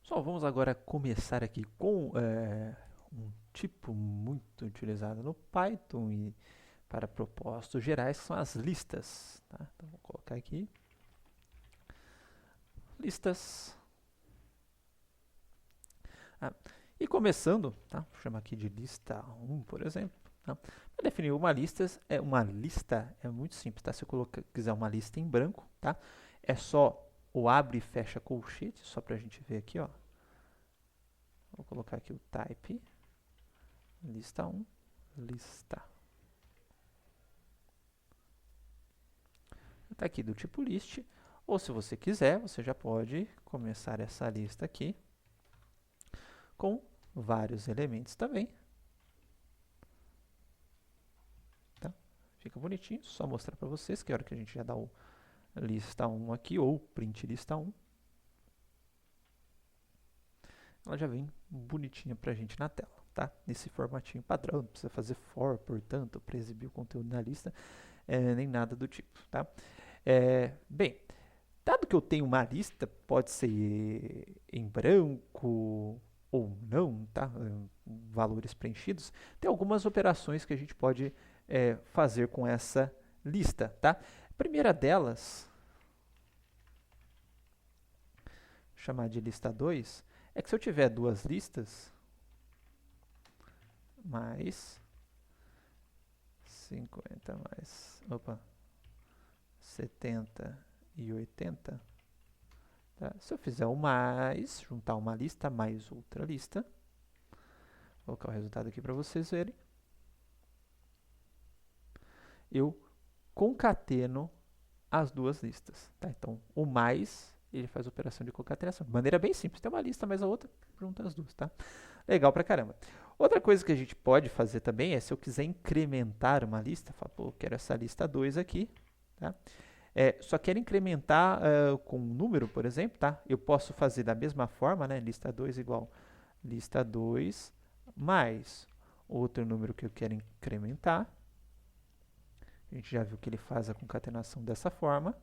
Só vamos agora começar aqui com um tipo muito utilizado no Python e para propósitos gerais, que são as listas. Tá? Então, vou colocar aqui listas. Ah, e começando, tá? Vou chamar aqui de lista 1, por exemplo. Tá? Para definir uma lista é muito simples. Tá? Se eu quiser uma lista em branco, tá? É só o abre e fecha colchete, só para a gente ver aqui. Ó. Vou colocar aqui o type, lista 1, lista. Está aqui do tipo list, ou se você quiser, você já pode começar essa lista aqui com vários elementos também. Tá? Fica bonitinho, só mostrar para vocês que a hora que a gente já dá o lista 1 aqui, ou print lista 1, ela já vem bonitinha para a gente na tela. Tá? Nesse formatinho padrão, não precisa fazer for, portanto, para exibir o conteúdo na lista, nem nada do tipo. Tá? Bem, dado que eu tenho uma lista, pode ser em branco ou não, tá? Valores preenchidos, tem algumas operações que a gente pode fazer com essa lista, tá? A primeira delas, chamar de lista 2, é que se eu tiver duas listas, mais 50 mais, 70 e 80, tá? Se eu fizer o mais, juntar uma lista mais outra lista, vou colocar o resultado aqui para vocês verem. Eu concateno as duas listas. Tá? Então, o mais, ele faz a operação de concatenação. De maneira bem simples. Tem uma lista mais a outra, junta as duas. Tá? Legal pra caramba. Outra coisa que a gente pode fazer também é, se eu quiser incrementar uma lista, falo, pô, eu quero essa lista 2 aqui. Tá? Só quero incrementar com um número, por exemplo. Tá? Eu posso fazer da mesma forma, né? Lista 2 igual lista 2 mais outro número que eu quero incrementar. A gente já viu que ele faz a concatenação dessa forma.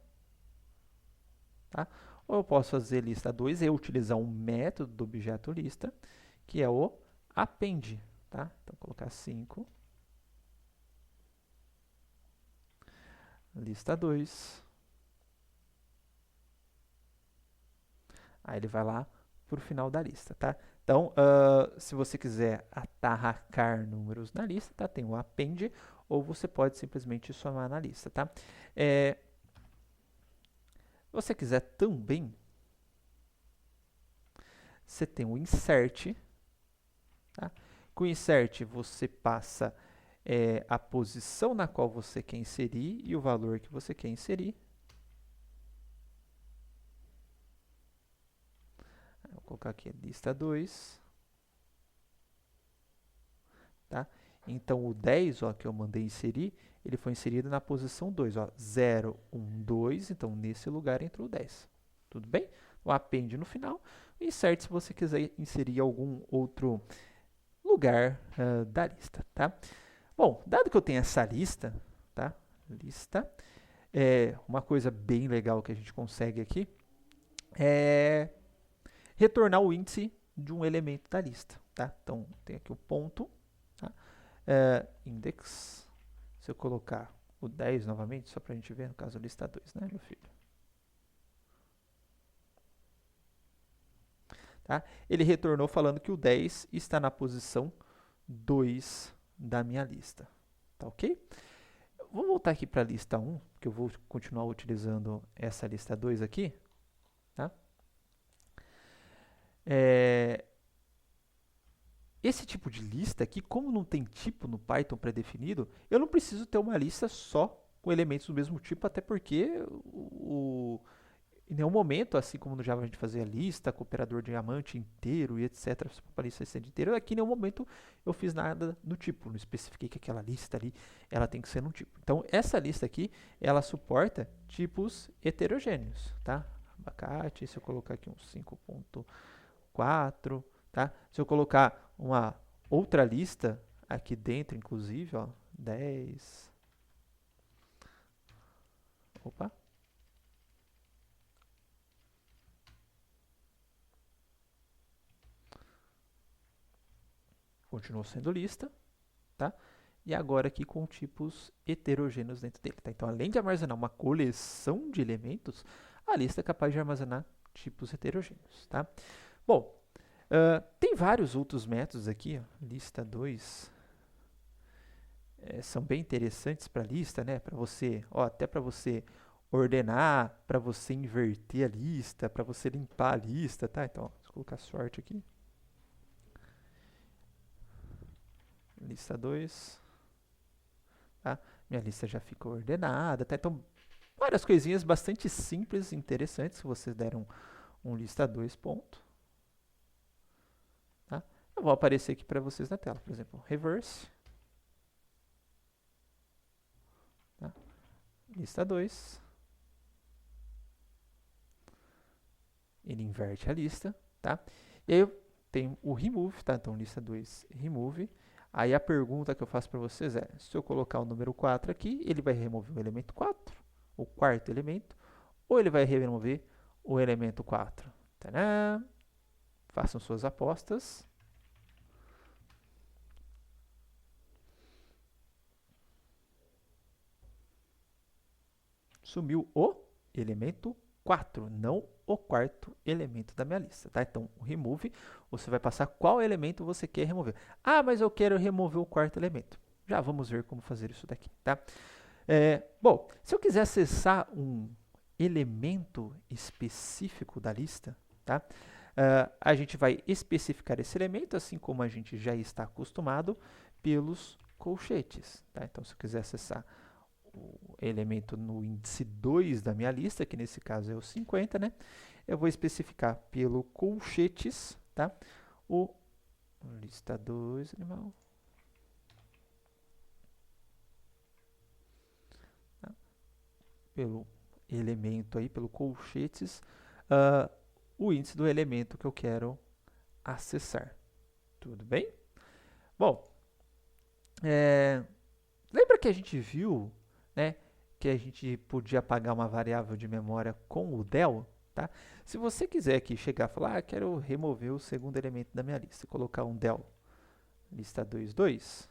Tá? Ou eu posso fazer lista 2 e utilizar um método do objeto lista, que é o append. Tá? Então, colocar 5, lista 2. Aí ele vai lá para o final da lista. Tá? Então, se você quiser atarracar números na lista, tá? Tem o append, ou você pode simplesmente somar na lista. Tá? Se você quiser também, você tem o insert. Tá? Com o insert, você passa a posição na qual você quer inserir e o valor que você quer inserir. Vou colocar aqui lista 2. Tá? Então, o 10 ó, que eu mandei inserir, ele foi inserido na posição 2. Ó, 0, 1, 2. Então, nesse lugar entrou o 10. Tudo bem? O append no final. O insert se você quiser inserir algum outro lugar da lista. Tá? Bom, dado que eu tenho essa lista, tá? Lista, uma coisa bem legal que a gente consegue aqui é retornar o índice de um elemento da lista. Tá? Então, tem aqui o ponto, tá? Index. Se eu colocar o 10 novamente, só para a gente ver, no caso, a lista 2, né, meu filho? Tá? Ele retornou falando que o 10 está na posição 2 da minha lista. Tá ok? Vou voltar aqui para a lista 1, que eu vou continuar utilizando essa lista 2 aqui. Tá? Esse tipo de lista aqui, como não tem tipo no Python pré-definido, eu não preciso ter uma lista só com elementos do mesmo tipo, até porque em nenhum momento, assim como no Java a gente fazia lista, com operador diamante inteiro e etc, para a lista ser inteira, aqui em nenhum momento eu fiz nada do tipo, não especifiquei que aquela lista ali, ela tem que ser num tipo. Então, essa lista aqui, ela suporta tipos heterogêneos, tá? Abacate, se eu colocar aqui um 5.4, tá? Se eu colocar uma outra lista aqui dentro, inclusive, ó, 10. Opa. continuou sendo lista, tá? E agora aqui com tipos heterogêneos dentro dele, tá? Então, além de armazenar uma coleção de elementos, a lista é capaz de armazenar tipos heterogêneos, tá? Bom, tem vários outros métodos aqui, ó. Lista 2, são bem interessantes para a lista, né? Para você, ó, até para você ordenar, para você inverter a lista, para você limpar a lista, tá? Então, ó, vou colocar sorte aqui. Lista 2. Tá? Minha lista já ficou ordenada, tá? Então, várias coisinhas bastante simples e interessantes se vocês deram um lista 2 ponto. Tá? Eu vou aparecer aqui para vocês na tela, por exemplo, reverse. Tá? Lista 2. Ele inverte a lista, tá? E aí eu tenho o remove, tá? Então, lista 2, remove. Aí a pergunta que eu faço para vocês é, se eu colocar o número 4 aqui, ele vai remover o elemento 4, o quarto elemento, ou ele vai remover o elemento 4? Tadã! Façam suas apostas. Sumiu o elemento 4, não o quarto elemento da minha lista, tá? Então, o remove, você vai passar qual elemento você quer remover. Ah, mas eu quero remover o quarto elemento. Já vamos ver como fazer isso daqui, tá? Bom, se eu quiser acessar um elemento específico da lista, tá? A gente vai especificar esse elemento, assim como a gente já está acostumado, pelos colchetes, tá? Então, se eu quiser acessar o elemento no índice 2 da minha lista, que nesse caso é o 50, né? Eu vou especificar pelo colchetes, tá? O lista 2, animal. Tá? Pelo elemento aí, pelo colchetes, o índice do elemento que eu quero acessar. Tudo bem? Bom, lembra que a gente viu, né, que a gente podia apagar uma variável de memória com o del, tá? Se você quiser aqui chegar e falar, quero remover o segundo elemento da minha lista, colocar um del lista 2,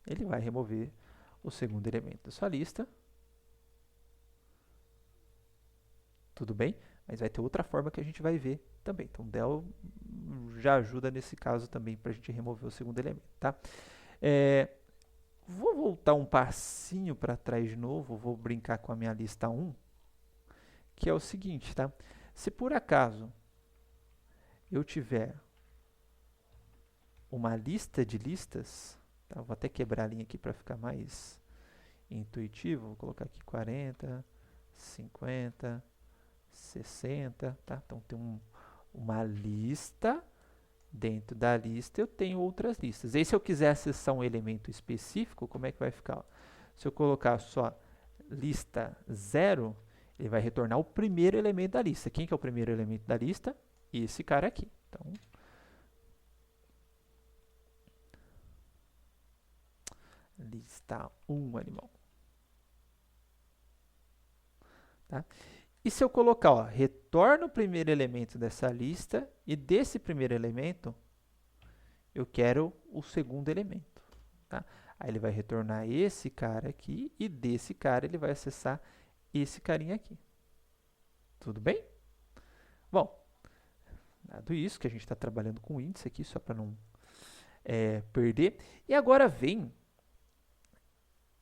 ele vai remover o segundo elemento da sua lista. Tudo bem? Mas vai ter outra forma que a gente vai ver também. Então, del já ajuda nesse caso também para a gente remover o segundo elemento, tá? Vou voltar um passinho para trás de novo, vou brincar com a minha lista 1, que é o seguinte, tá? Se por acaso eu tiver uma lista de listas, tá? Vou até quebrar a linha aqui para ficar mais intuitivo, vou colocar aqui 40, 50, 60, tá? Então tem uma lista. Dentro da lista eu tenho outras listas. E se eu quiser acessar um elemento específico, como é que vai ficar? Se eu colocar só lista 0, ele vai retornar o primeiro elemento da lista. Quem que é o primeiro elemento da lista? Esse cara aqui. Então, lista 1, animal. Tá? E se eu colocar, ó, retorna o primeiro elemento dessa lista e desse primeiro elemento eu quero o segundo elemento, tá? Aí ele vai retornar esse cara aqui e desse cara ele vai acessar esse carinha aqui. Tudo bem? Bom, dado isso, que a gente está trabalhando com índice aqui, só para não perder. E agora vem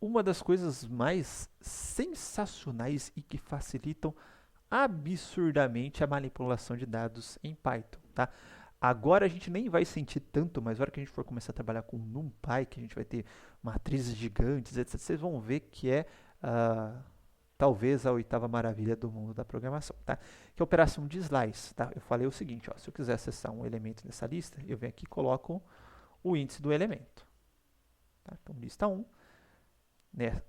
uma das coisas mais sensacionais e que facilitam absurdamente a manipulação de dados em Python, tá? Agora a gente nem vai sentir tanto, mas na hora que a gente for começar a trabalhar com NumPy, que a gente vai ter matrizes gigantes, etc., vocês vão ver que é talvez a oitava maravilha do mundo da programação, tá? Que é a operação de slice, tá? Eu falei o seguinte, ó, se eu quiser acessar um elemento dessa lista, eu venho aqui e coloco o índice do elemento. Tá? Então, lista 1, né?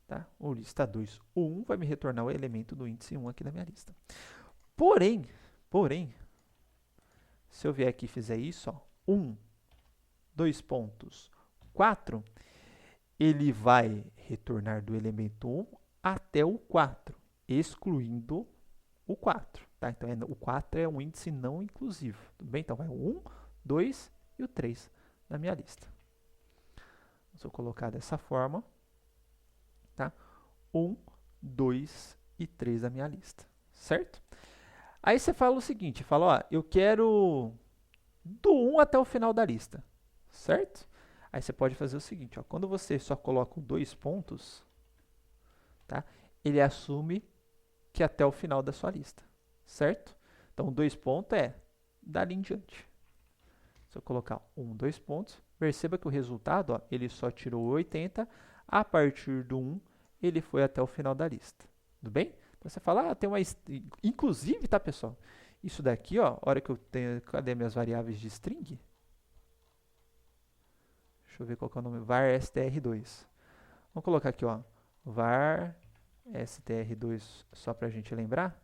Tá? O lista 2, o 1 vai me retornar o elemento do índice 1 aqui na minha lista. Porém, se eu vier aqui e fizer isso, ó, 1, 2 pontos, 4, ele vai retornar do elemento 1 até o 4, excluindo o 4. Tá? Tá? Então, o 4 é um índice não inclusivo. Tudo bem? Então, vai o 1, 2 e o 3 na minha lista. Se eu colocar dessa forma, tá? 1, 2 e 3 na minha lista, certo? Aí você fala o seguinte, fala, ó, eu quero do 1 até o final da lista, certo? Aí você pode fazer o seguinte, ó, quando você só coloca 2 pontos, tá? Ele assume que é até o final da sua lista, certo? Então, 2 pontos é dali em diante. Se eu colocar 1, 2 pontos, perceba que o resultado, ó, ele só tirou 80, a partir do 1, ele foi até o final da lista. Tudo bem? Então, você fala, tem uma... Inclusive, tá, pessoal? Isso daqui, ó, a hora que eu tenho... Cadê minhas variáveis de string? Deixa eu ver qual que é o nome. var str2. Vamos colocar aqui, ó, var str2, só pra gente lembrar.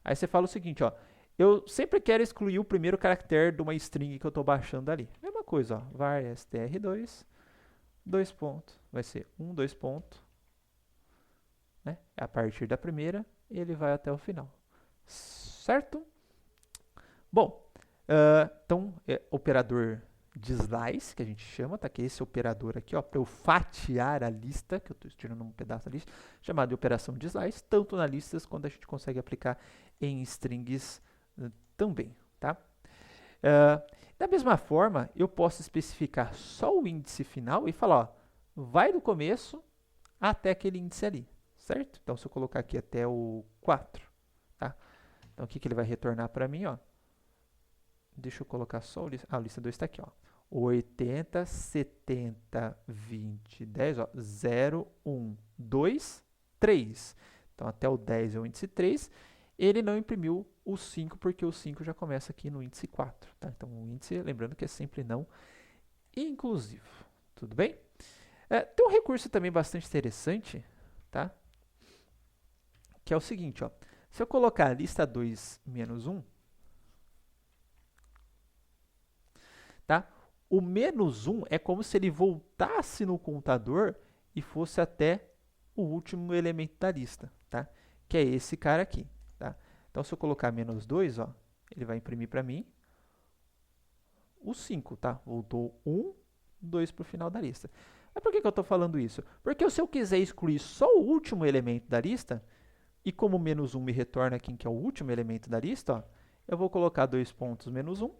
Aí você fala o seguinte, ó, eu sempre quero excluir o primeiro caractere de uma string que eu estou baixando ali. Mesma coisa, ó, var str2, 2 pontos, vai ser 1, 2 pontos, né? A partir da primeira, ele vai até o final, certo? Bom, então, operador de slice, que a gente chama, tá? Que é esse operador aqui, ó, para eu fatiar a lista, que eu estou tirando um pedaço da lista, chamado de operação de slice, tanto na listas quanto a gente consegue aplicar em strings também, tá? Da mesma forma, eu posso especificar só o índice final e falar, ó, vai do começo até aquele índice ali, certo? Então, se eu colocar aqui até o 4, tá? Então, o que ele vai retornar para mim, ó? Deixa eu colocar só a lista 2 está aqui, ó. 80, 70, 20, 10, ó, 0, 1, 2, 3. Então, até o 10 é o índice 3. Ele não imprimiu o 5, porque o 5 já começa aqui no índice 4. Tá? Então, o índice, lembrando que é sempre não inclusivo. Tudo bem? Tem um recurso também bastante interessante, tá? Que é o seguinte, ó. Se eu colocar a lista 2 menos 1, tá? O menos 1 é como se ele voltasse no contador e fosse até o último elemento da lista, tá? Que é esse cara aqui, tá? Então, se eu colocar menos 2, ó, ele vai imprimir para mim o 5, tá? Voltou 1, 2 para o final da lista. Mas por que eu estou falando isso? Porque se eu quiser excluir só o último elemento da lista, e como menos 1 me retorna aqui, que é o último elemento da lista, ó, eu vou colocar 2 pontos menos 1,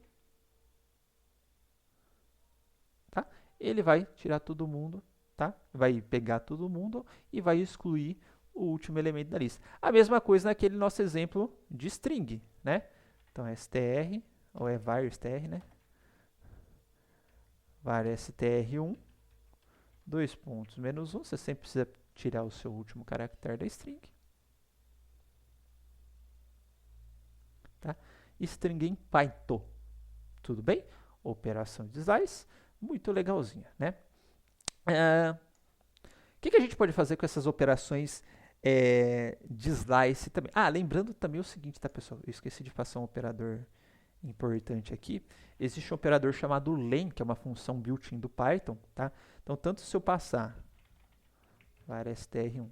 tá? Ele vai tirar todo mundo, tá? Vai pegar todo mundo e vai excluir o último elemento da lista. A mesma coisa naquele nosso exemplo de string, né? Então, str, ou é var str, né? Var str1, 2 pontos menos 1, você sempre precisa tirar o seu último caractere da string. Tá? String em Python, tudo bem? Operação de slice, muito legalzinha, né? O que a gente pode fazer com essas operações de slice também? Lembrando também o seguinte, tá, pessoal? Eu esqueci de passar um operador importante aqui. Existe um operador chamado len, que é uma função built-in do Python, tá? Então, tanto se eu passar var str1,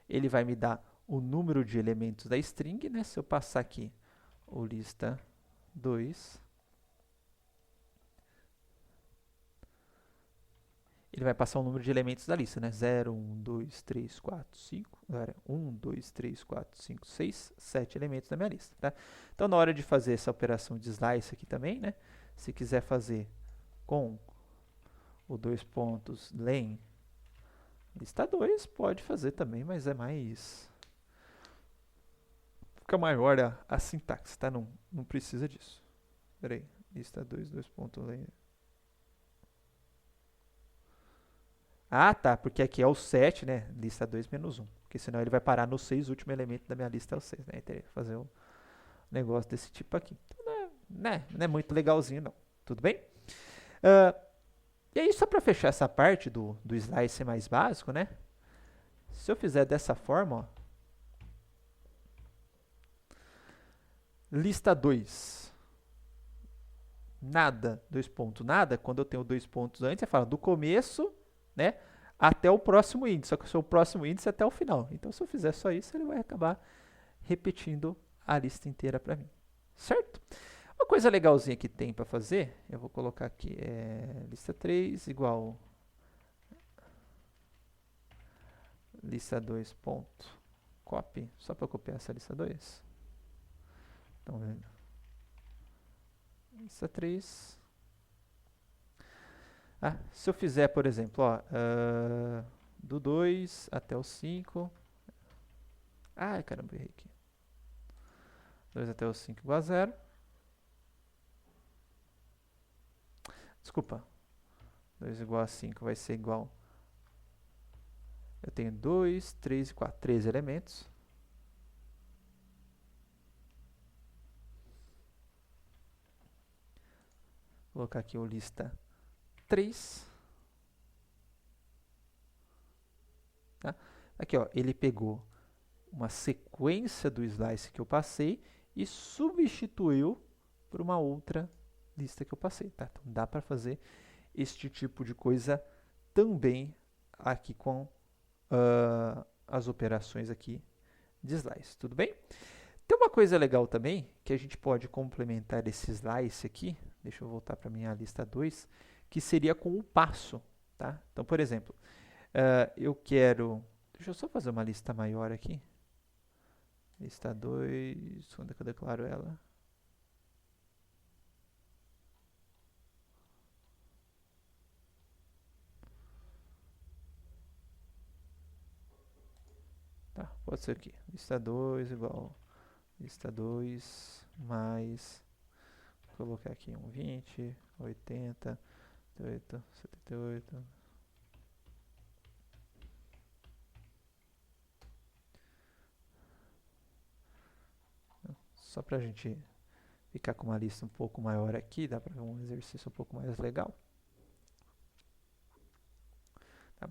ele vai me dar o número de elementos da string, né? Se eu passar aqui o lista 2, ele vai passar o número de elementos da lista, né? 0, 1, 2, 3, 4, 5. 1, 2, 3, 4, 5, 6, 7 elementos da minha lista, tá? Então, na hora de fazer essa operação de slice aqui também, né? Se quiser fazer com o 2 pontos len lista 2, pode fazer também, mas é mais... Fica maior a sintaxe, tá? Não precisa disso. Espera aí. Lista 2, 2 pontos len... Tá, porque aqui é o 7, né? Lista 2 menos 1. Porque senão ele vai parar no 6, o último elemento da minha lista é o 6, né? Eu teria que fazer um negócio desse tipo aqui. Então, não é muito legalzinho, não. Tudo bem? E aí, só para fechar essa parte do slice mais básico, né? Se eu fizer dessa forma, ó, lista 2, nada, 2 pontos, nada. Quando eu tenho 2 pontos antes, você fala do começo, né, até o próximo índice, só que o seu próximo índice é até o final. Então, se eu fizer só isso, ele vai acabar repetindo a lista inteira para mim, certo? Uma coisa legalzinha que tem para fazer, eu vou colocar aqui, lista 3 igual lista 2 ponto copy, só para copiar essa lista 2. Estão vendo? Lista 3. Se eu fizer, por exemplo, ó, do 2 até o 5. Ai, caramba, errei aqui. 2 até o 5 igual a 0. Desculpa. 2 igual a 5 vai ser igual. Eu tenho 2, 3 e 4. 3 elementos. Vou colocar aqui o lista 3. Tá? Aqui, ó, ele pegou uma sequência do slice que eu passei e substituiu por uma outra lista que eu passei. Tá? Então, dá para fazer este tipo de coisa também aqui com as operações aqui de slice. Tudo bem? Tem uma coisa legal também, que a gente pode complementar esse slice aqui. Deixa eu voltar para a minha lista 2, que seria com o passo. Tá? Então, por exemplo, eu quero... Deixa eu só fazer uma lista maior aqui. Lista 2, quando é que eu declaro ela? Tá, pode ser aqui. Lista 2 igual lista 2 mais... Vou colocar aqui um 20, 80, 78, 78... Só para a gente ficar com uma lista um pouco maior aqui, dá para ver um exercício um pouco mais legal. Tá?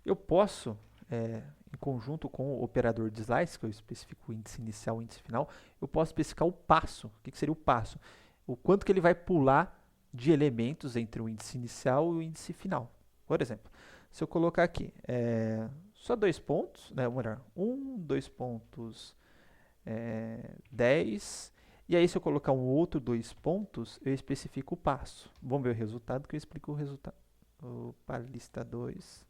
Eu posso, em conjunto com o operador de slice, que eu especifico o índice inicial e o índice final, eu posso especificar o passo. O que seria o passo? O quanto que ele vai pular de elementos entre o índice inicial e o índice final. Por exemplo, se eu colocar aqui só 2 pontos, né, ou melhor, 1, 2 pontos, 10, e aí se eu colocar um outro 2 pontos, eu especifico o passo. Vamos ver o resultado que eu explico o resultado. Opa, lista 2.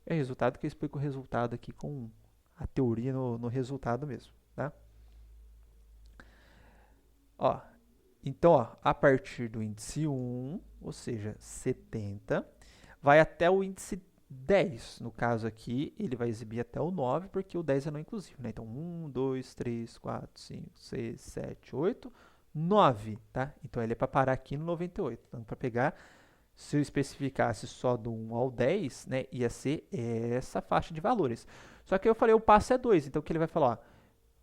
É resultado que eu explico o resultado aqui com a teoria no resultado mesmo, tá? Ó, então, ó, a partir do índice 1, ou seja, 70, vai até o índice 10. No caso aqui, ele vai exibir até o 9, porque o 10 é não inclusivo, né? Então, 1, 2, 3, 4, 5, 6, 7, 8, 9, tá? Então, ele é para parar aqui no 98. Então, para pegar, se eu especificasse só do 1 ao 10, né, ia ser essa faixa de valores. Só que eu falei, o passo é 2, então o que ele vai falar? Ó,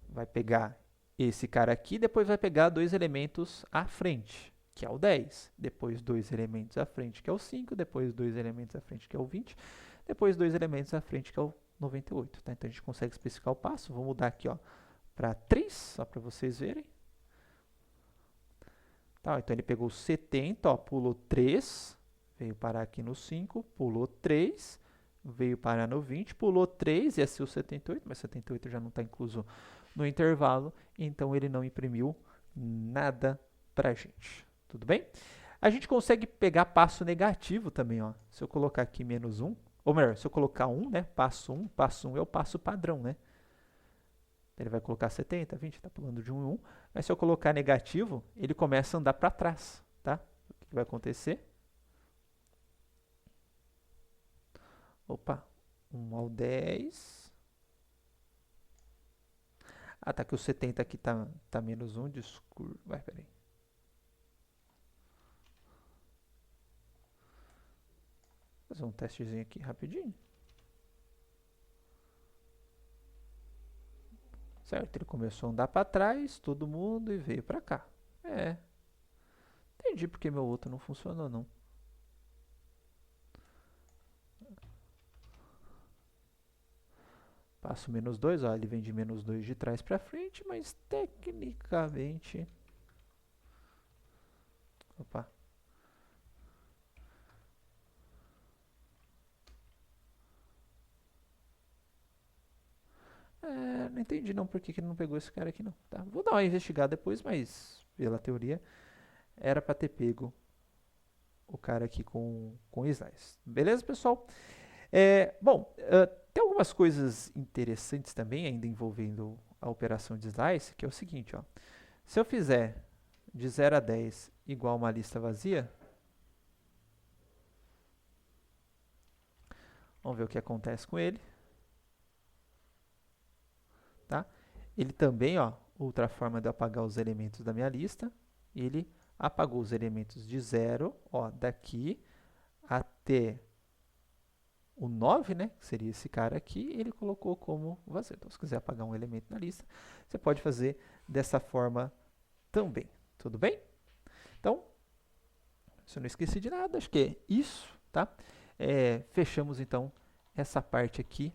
vai pegar esse cara aqui, depois vai pegar 2 elementos à frente, que é o 10. Depois 2 elementos à frente, que é o 5. Depois 2 elementos à frente, que é o 20. Depois 2 elementos à frente, que é o 98. Tá? Então a gente consegue especificar o passo. Vou mudar aqui para 3, só para vocês verem. Tá, então ele pegou 70, ó, pulou 3, veio parar aqui no 5, pulou 3, veio parar no 20, pulou 3, ia ser o 78, mas 78 já não está incluso no intervalo, então ele não imprimiu nada para a gente. Tudo bem? A gente consegue pegar passo negativo também, ó. Se eu colocar aqui menos 1, ou melhor, se eu colocar 1, né, passo 1 é o passo padrão, né? Ele vai colocar 70, 20, está pulando de 1 em 1. Mas se eu colocar negativo, ele começa a andar para trás, tá? O que vai acontecer? Opa, 1 ao 10. Ah, tá que o 70 aqui tá menos 1, desculpa. Vai, peraí. Vou fazer um testezinho aqui rapidinho. Certo, ele começou a andar para trás, todo mundo, e veio para cá. Entendi porque meu outro não funcionou, não. Passo menos 2, ó, ele vem de menos 2 de trás para frente, mas tecnicamente... Opa. Não entendi não por que que ele não pegou esse cara aqui não, tá? Vou dar uma investigada depois, mas pela teoria era para ter pego o cara aqui com slice. Beleza, pessoal? Bom, tem algumas coisas interessantes também ainda envolvendo a operação de slice, que é o seguinte, ó. Se eu fizer de 0 a 10 igual uma lista vazia, vamos ver o que acontece com ele. Tá? Ele também, ó, outra forma de eu apagar os elementos da minha lista, ele apagou os elementos de 0, ó, daqui até o 9, né, que seria esse cara aqui, ele colocou como vazio. Então, se quiser apagar um elemento na lista, você pode fazer dessa forma também. Tudo bem? Então, se eu não esqueci de nada, acho que é isso, tá? Fechamos, então, essa parte aqui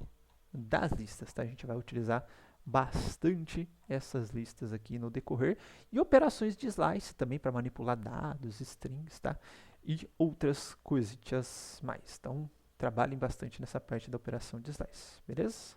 das listas, tá? A gente vai utilizar bastante essas listas aqui no decorrer e operações de slice também para manipular dados, strings, tá? E outras coisitas mais. Então, trabalhem bastante nessa parte da operação de slice, beleza?